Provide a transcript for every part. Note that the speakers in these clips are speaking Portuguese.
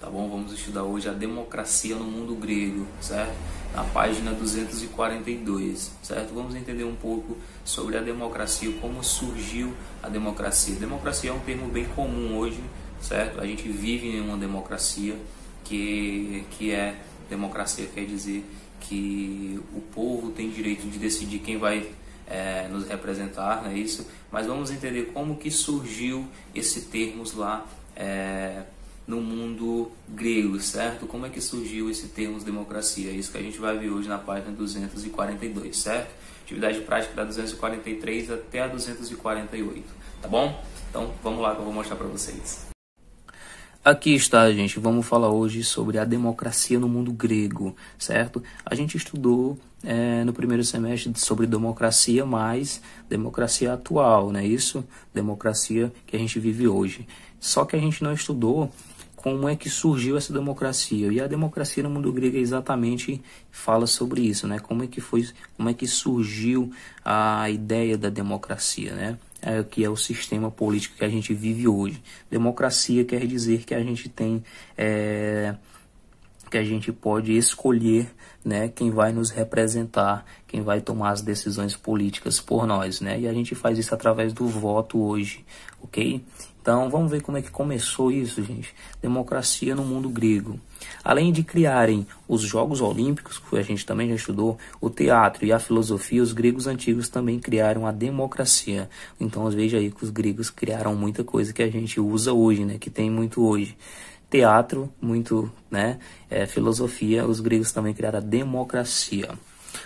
tá bom? Vamos estudar hoje a democracia no mundo grego, certo? Na página 242, certo? Vamos entender um pouco sobre a democracia, como surgiu a democracia. Democracia é um termo bem comum hoje, certo? A gente vive em uma democracia democracia quer dizer que o povo tem direito de decidir quem vai nos representar, não é isso? Mas vamos entender como que surgiu esse termo lá no mundo grego, certo? Como é que surgiu esse termo democracia? É isso que a gente vai ver hoje na página 242, certo? Atividade prática da 243 até a 248, tá bom? Então vamos lá que eu vou mostrar para vocês. Aqui está, gente, vamos falar hoje sobre a democracia no mundo grego, certo? A gente estudou no primeiro semestre sobre democracia, mais democracia atual, não é isso? Democracia que a gente vive hoje. Só que a gente não estudou como é que surgiu essa democracia. E a democracia no mundo grego exatamente fala sobre isso, né? Como é que surgiu a ideia da democracia, né? Que é o sistema político que a gente vive hoje. Democracia quer dizer que a gente tem que a gente pode escolher, né, quem vai nos representar, quem vai tomar as decisões políticas por nós, né? E a gente faz isso através do voto hoje, ok? Então vamos ver como é que começou isso, gente. Democracia no mundo grego. Além de criarem os Jogos Olímpicos, que a gente também já estudou, o teatro e a filosofia, os gregos antigos também criaram a democracia. Então veja aí que os gregos criaram muita coisa que a gente usa hoje, né? Que tem muito hoje. Teatro, muito, né? Filosofia, os gregos também criaram a democracia.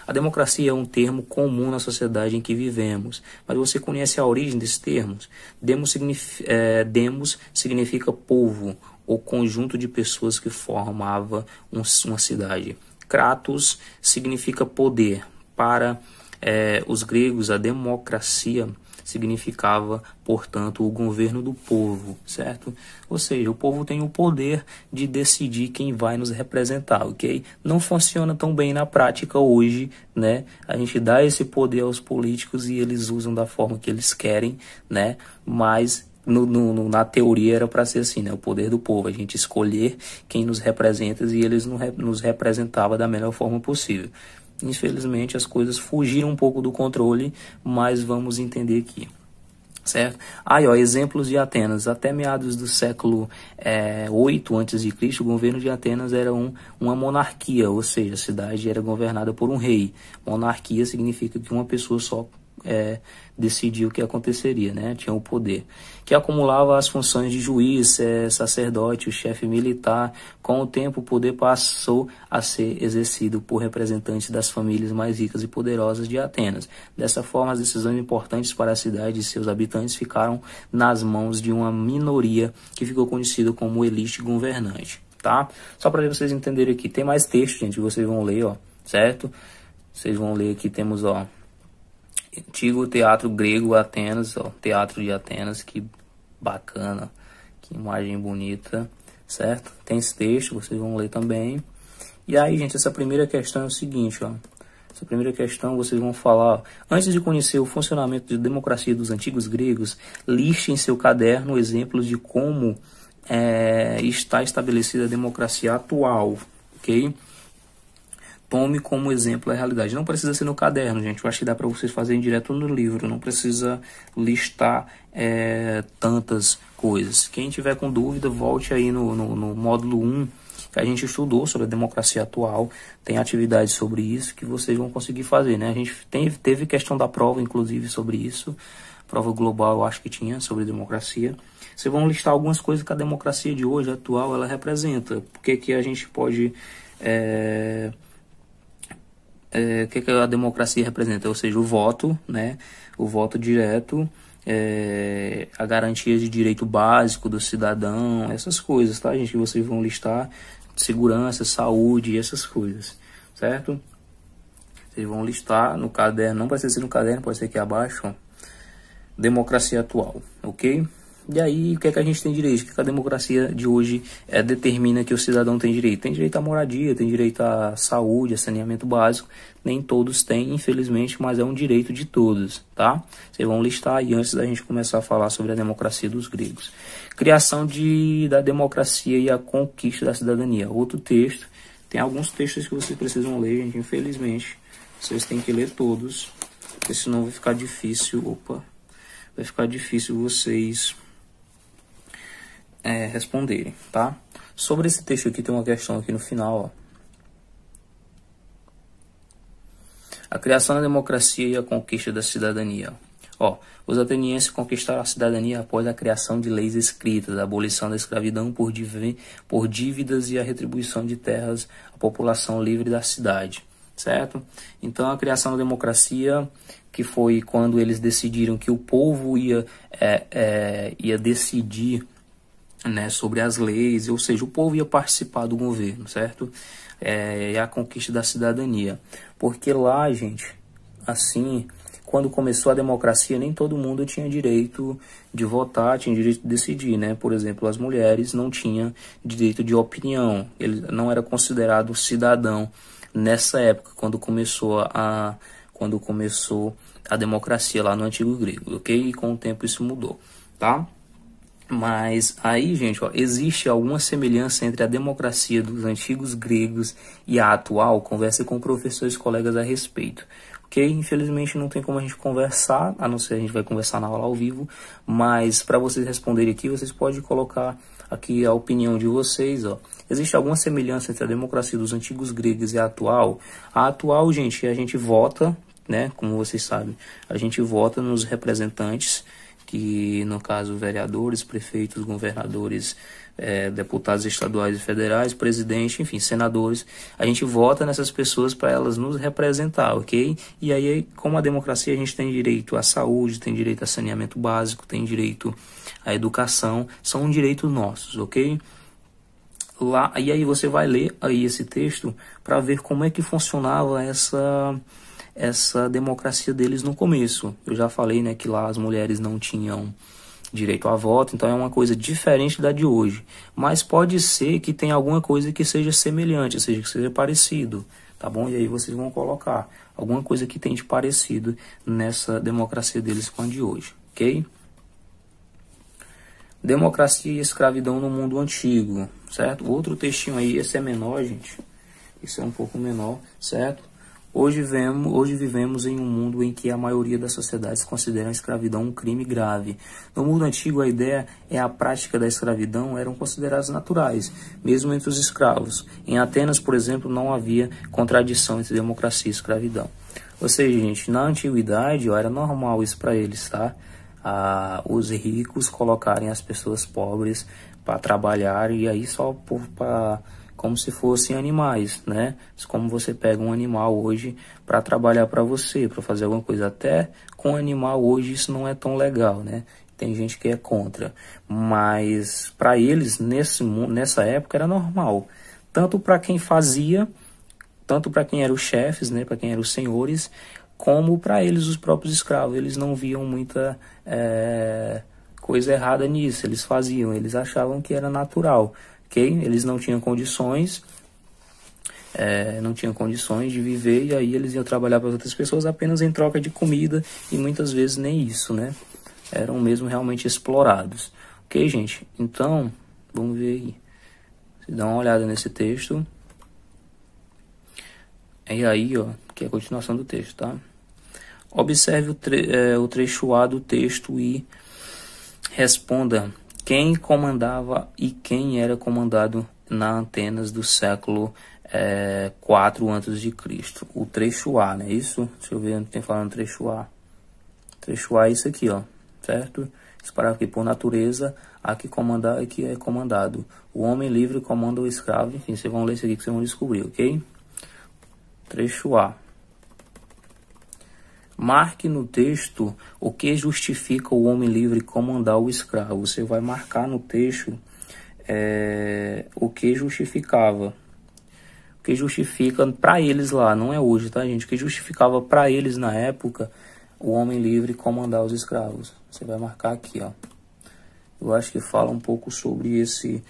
A democracia é um termo comum na sociedade em que vivemos, mas você conhece a origem desses termos? Demos significa povo, ou conjunto de pessoas que formava uma cidade. Kratos significa poder. Para os gregos, a democracia significava, portanto, o governo do povo, certo? Ou seja, o povo tem o poder de decidir quem vai nos representar, ok? Não funciona tão bem na prática hoje, né? A gente dá esse poder aos políticos e eles usam da forma que eles querem, né? Mas na teoria era para ser assim, né? O poder do povo, a gente escolher quem nos representa e eles nos representavam da melhor forma possível. Infelizmente as coisas fugiram um pouco do controle, mas vamos entender aqui, certo? Aí, ó, exemplos de Atenas. Até meados do século 8 a.C., o governo de Atenas era uma monarquia, ou seja, a cidade era governada por um rei. Monarquia significa que uma pessoa só decidia o que aconteceria, né? Tinha o poder, que acumulava as funções de juiz, sacerdote, o chefe militar. Com o tempo, o poder passou a ser exercido por representantes das famílias mais ricas e poderosas de Atenas. Dessa forma, as decisões importantes para a cidade e seus habitantes ficaram nas mãos de uma minoria que ficou conhecida como elite governante, tá? Só para vocês entenderem aqui, tem mais texto, gente, que vocês vão ler, ó, certo? Vocês vão ler aqui, temos, ó, antigo teatro grego, Atenas, ó, teatro de Atenas, que bacana, que imagem bonita, certo? Tem esse texto, vocês vão ler também. E aí, gente, essa primeira questão é o seguinte, ó. Essa primeira questão vocês vão falar, ó, antes de conhecer o funcionamento da democracia dos antigos gregos, liste em seu caderno exemplos de como está estabelecida a democracia atual, ok? Tome como exemplo a realidade. Não precisa ser no caderno, gente. Eu acho que dá para vocês fazerem direto no livro. Não precisa listar tantas coisas. Quem tiver com dúvida, volte aí no módulo 1, que a gente estudou sobre a democracia atual. Tem atividades sobre isso que vocês vão conseguir fazer, né? A gente teve questão da prova, inclusive, sobre isso. Prova global, eu acho que tinha, sobre democracia. Vocês vão listar algumas coisas que a democracia de hoje, atual, ela representa. O que a gente pode... o que a democracia representa? Ou seja, o voto, né? O voto direto, a garantia de direito básico do cidadão, essas coisas, tá, gente? Que vocês vão listar, segurança, saúde, essas coisas, certo? Vocês vão listar no caderno, não precisa ser no caderno, pode ser aqui abaixo, ó. Democracia atual, ok? E aí, o que é que a gente tem direito? O que é que a democracia de hoje determina que o cidadão tem direito? Tem direito à moradia, tem direito à saúde, a saneamento básico. Nem todos têm, infelizmente, mas é um direito de todos, tá? Vocês vão listar aí antes da gente começar a falar sobre a democracia dos gregos. Criação da democracia e a conquista da cidadania. Outro texto. Tem alguns textos que vocês precisam ler, gente, infelizmente. Vocês têm que ler todos, porque senão vai ficar difícil. Vai ficar difícil vocês responderem, tá? Sobre esse texto aqui tem uma questão aqui no final, ó. A criação da democracia e a conquista da cidadania. Ó, os atenienses conquistaram a cidadania após a criação de leis escritas, a abolição da escravidão por dívidas e a retribuição de terras à população livre da cidade, certo? Então, a criação da democracia, que foi quando eles decidiram que o povo ia decidir, né, sobre as leis, ou seja, o povo ia participar do governo, certo? E a conquista da cidadania. Porque lá, gente, assim, quando começou a democracia, nem todo mundo tinha direito de votar, tinha direito de decidir, né? Por exemplo, as mulheres não tinham direito de opinião, ele não era considerado cidadão nessa época, quando começou a democracia lá no antigo grego, ok? E com o tempo isso mudou, tá? Mas aí, gente, ó, existe alguma semelhança entre a democracia dos antigos gregos e a atual? Converse com professores e colegas a respeito. Ok? Infelizmente não tem como a gente conversar, a não ser a gente vai conversar na aula ao vivo, mas para vocês responderem aqui, vocês podem colocar aqui a opinião de vocês, ó. Existe alguma semelhança entre a democracia dos antigos gregos e a atual? A atual, gente, a gente vota, né? Como vocês sabem, a gente vota nos representantes, que no caso vereadores, prefeitos, governadores, deputados estaduais e federais, presidente, enfim, senadores. A gente vota nessas pessoas para elas nos representar, ok? E aí, como a democracia, a gente tem direito à saúde, tem direito a saneamento básico, tem direito à educação, são direitos nossos, ok? Lá, e aí você vai ler aí esse texto para ver como é que funcionava essa democracia deles no começo. Eu já falei, né, que lá as mulheres não tinham direito a voto, então é uma coisa diferente da de hoje. Mas pode ser que tenha alguma coisa que seja semelhante, ou seja, que seja parecido, tá bom? E aí vocês vão colocar alguma coisa que tem de parecido nessa democracia deles com a de hoje, ok? Democracia e escravidão no mundo antigo, certo? Outro textinho aí, esse é menor, gente. Esse é um pouco menor, certo? Hoje vivemos em um mundo em que a maioria das sociedades considera a escravidão um crime grave. No mundo antigo, a ideia e a prática da escravidão eram consideradas naturais, mesmo entre os escravos. Em Atenas, por exemplo, não havia contradição entre democracia e escravidão. Ou seja, gente, na antiguidade, ó, era normal isso para eles, tá? Os ricos colocarem as pessoas pobres para trabalhar, e aí só como se fossem animais, né? Como você pega um animal hoje para trabalhar para você, para fazer alguma coisa. Até com animal hoje isso não é tão legal, né? Tem gente que é contra. Mas para eles, nessa época, era normal. Tanto para quem fazia, tanto para quem eram os chefes, né? Para quem eram os senhores, como para eles, os próprios escravos. Eles não viam muita coisa errada nisso. Eles faziam, eles achavam que era natural. Eles não tinham condições, de viver, e aí eles iam trabalhar para outras pessoas apenas em troca de comida, e muitas vezes nem isso, né? Eram mesmo realmente explorados. Ok, gente? Então, vamos ver aí. Você dá uma olhada nesse texto. E aí, ó, que é a continuação do texto, tá? Observe o trecho A do texto e responda quem comandava e quem era comandado na Atenas do século 4 a.C. O trecho A, né? Isso? Deixa eu ver onde tem falando trecho A. Trecho A é isso aqui, ó. Certo? Esse parágrafo aqui, por natureza, há que comandar e que é comandado. O homem livre comanda o escravo. Enfim, vocês vão ler isso aqui que vocês vão descobrir, ok? Trecho A. Marque no texto o que justifica o homem livre comandar o escravo. Você vai marcar no texto o que justificava. O que justifica para eles lá, não é hoje, tá, gente? O que justificava para eles na época o homem livre comandar os escravos. Você vai marcar aqui, ó. Eu acho que fala um pouco sobre esse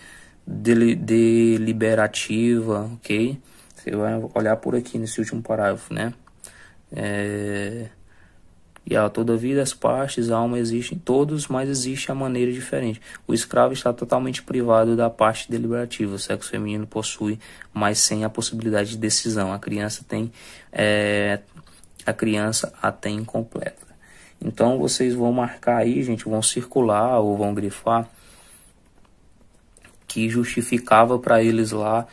deliberativa, ok? Você vai olhar por aqui nesse último parágrafo, né? E a todavia as partes, a alma existem todos, mas existe a maneira diferente. O escravo está totalmente privado da parte deliberativa. O sexo feminino possui, mas sem a possibilidade de decisão. A criança a tem incompleta. Então vocês vão marcar aí, gente, vão circular ou vão grifar que justificava para eles lá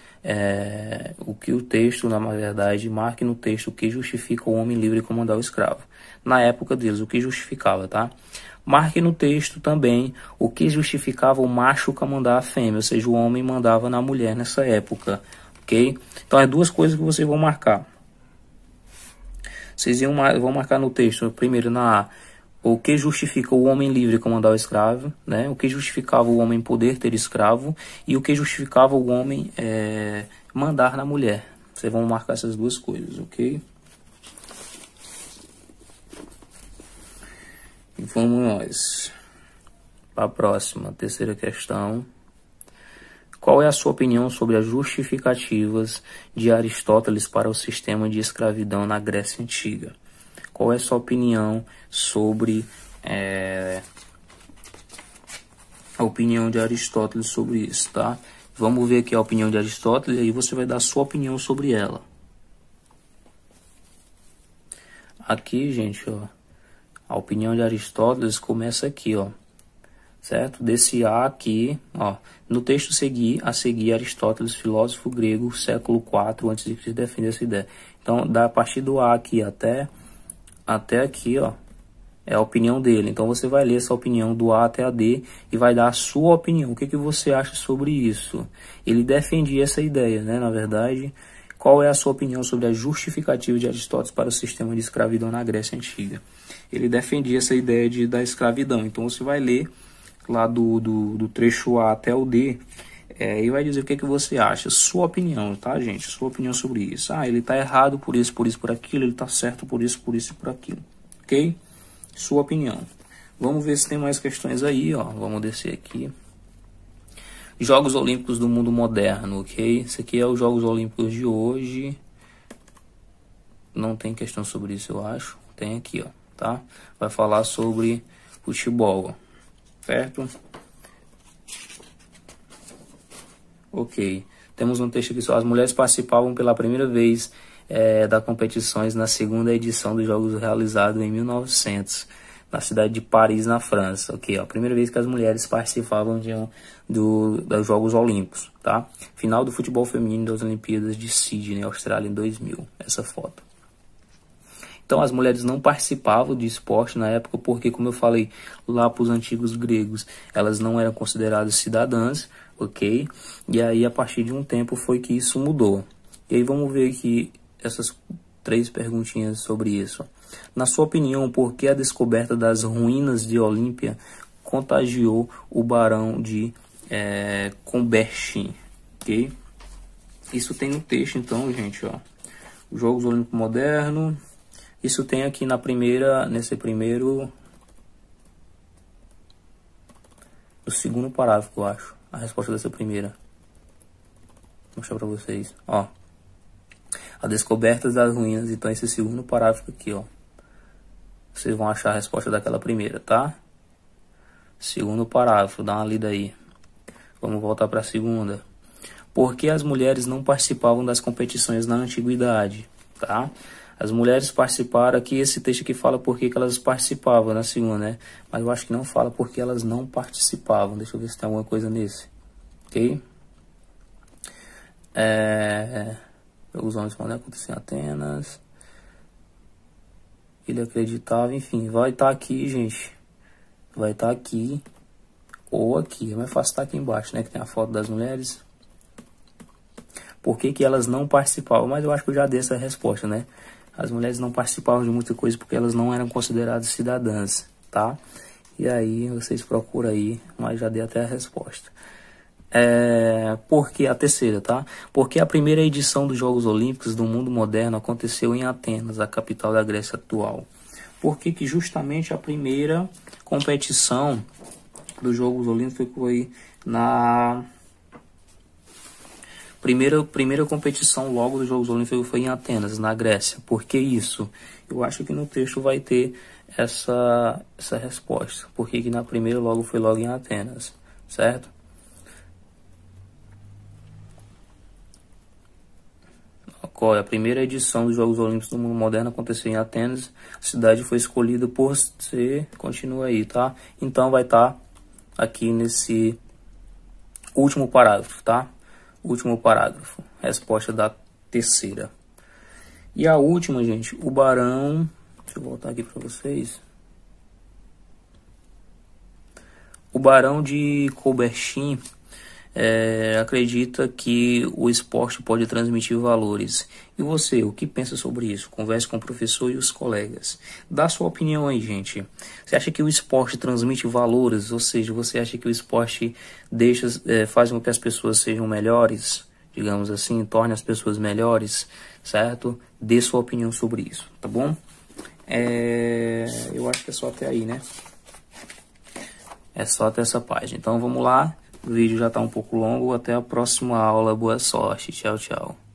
o que o texto, na verdade, marque no texto o que justifica o homem livre comandar o escravo. Na época deles, o que justificava, tá? Marque no texto também o que justificava o macho comandar a fêmea, ou seja, o homem mandava na mulher nessa época, ok? Então, é duas coisas que vocês vão marcar. Vocês vão marcar no texto, primeiro na A, o que justifica o homem livre comandar o escravo, né? O que justificava o homem poder ter escravo e o que justificava o homem mandar na mulher. Vocês vão marcar essas duas coisas, ok? E vamos nós para a próxima, terceira questão. Qual é a sua opinião sobre as justificativas de Aristóteles para o sistema de escravidão na Grécia Antiga? Qual é a sua opinião sobre a opinião de Aristóteles sobre isso, tá? Vamos ver aqui a opinião de Aristóteles e aí você vai dar a sua opinião sobre ela. Aqui, gente, ó, a opinião de Aristóteles começa aqui, ó, certo? Desse A aqui, ó, no texto a seguir, Aristóteles, filósofo grego, século IV a.C., defende essa ideia. Então, a partir do A aqui até aqui, ó, é a opinião dele. Então, você vai ler essa opinião do A até a D e vai dar a sua opinião. O que você acha sobre isso? Ele defendia essa ideia, né, na verdade. Qual é a sua opinião sobre a justificativa de Aristóteles para o sistema de escravidão na Grécia Antiga? Ele defendia essa ideia da escravidão. Então, você vai ler lá do trecho A até o D e vai dizer o que você acha. Sua opinião, tá, gente? Sua opinião sobre isso. Ah, ele está errado por isso, por aquilo. Ele está certo por isso e por aquilo. Ok? Sua opinião. Vamos ver se tem mais questões aí, ó. Vamos descer aqui. Jogos Olímpicos do Mundo Moderno, ok? Esse aqui é os Jogos Olímpicos de hoje. Não tem questão sobre isso, eu acho. Tem aqui, ó, tá? Vai falar sobre futebol, certo? Ok. Temos um texto aqui só. As mulheres participavam pela primeira vez das competições na segunda edição dos Jogos realizados em 1900. Na cidade de Paris, na França. Ok, ó, a primeira vez que as mulheres participavam dos Jogos Olímpicos, tá? Final do futebol feminino das Olimpíadas de Sydney, Austrália, em 2000. Essa foto. Então, as mulheres não participavam de esporte na época porque, como eu falei, lá para os antigos gregos, elas não eram consideradas cidadãs, ok? E aí, a partir de um tempo, foi que isso mudou. E aí, vamos ver aqui essas 3 perguntinhas sobre isso. Na sua opinião, por que a descoberta das ruínas de Olímpia contagiou o barão de Combertin? Ok? Isso tem no texto, então, gente, ó. Os Jogos Olímpicos Modernos. Isso tem aqui no segundo parágrafo, eu acho. A resposta dessa primeira. Vou mostrar pra vocês, ó. A descoberta das ruínas, então esse segundo parágrafo aqui, ó. Vocês vão achar a resposta daquela primeira, tá? Segundo parágrafo, dá uma lida aí. Vamos voltar para a segunda. Por que as mulheres não participavam das competições na antiguidade, tá? As mulheres participaram aqui, esse texto aqui fala por que elas participavam na segunda, né? Mas eu acho que não fala porque elas não participavam. Deixa eu ver se tem alguma coisa nesse. Ok? Os homens podem acontecer em Atenas. Ele acreditava, enfim, vai estar aqui, gente. Vai estar aqui ou aqui. É mais fácil estar aqui embaixo, né? Que tem a foto das mulheres. Por que elas não participavam? Mas eu acho que eu já dei essa resposta, né? As mulheres não participavam de muita coisa porque elas não eram consideradas cidadãs, tá? E aí vocês procuram aí, mas já dei até a resposta. Porque a terceira, tá? Porque a primeira edição dos Jogos Olímpicos do mundo moderno aconteceu em Atenas, a capital da Grécia atual. Porque que justamente a primeira competição dos Jogos Olímpicos foi na primeira competição logo dos Jogos Olímpicos foi em Atenas, na Grécia. Por que isso? Eu acho que no texto vai ter essa resposta. Por que na primeira logo foi logo em Atenas, certo? A primeira edição dos Jogos Olímpicos do mundo moderno aconteceu em Atenas. A cidade foi escolhida por ser... Continua aí, tá? Então vai estar aqui nesse último parágrafo, tá? Último parágrafo. Resposta da terceira. E a última, gente, o Barão... Deixa eu voltar aqui para vocês. O Barão de Coubertin acredita que o esporte pode transmitir valores. E você, o que pensa sobre isso? Converse com o professor e os colegas. Dá sua opinião aí, gente. Você acha que o esporte transmite valores? Ou seja, você acha que o esporte faz com que as pessoas sejam melhores? Digamos assim, torne as pessoas melhores, certo? Dê sua opinião sobre isso, tá bom? Eu acho que é só até aí, né? É só até essa página. Então vamos lá. O vídeo já está um pouco longo. Até a próxima aula. Boa sorte. Tchau, tchau.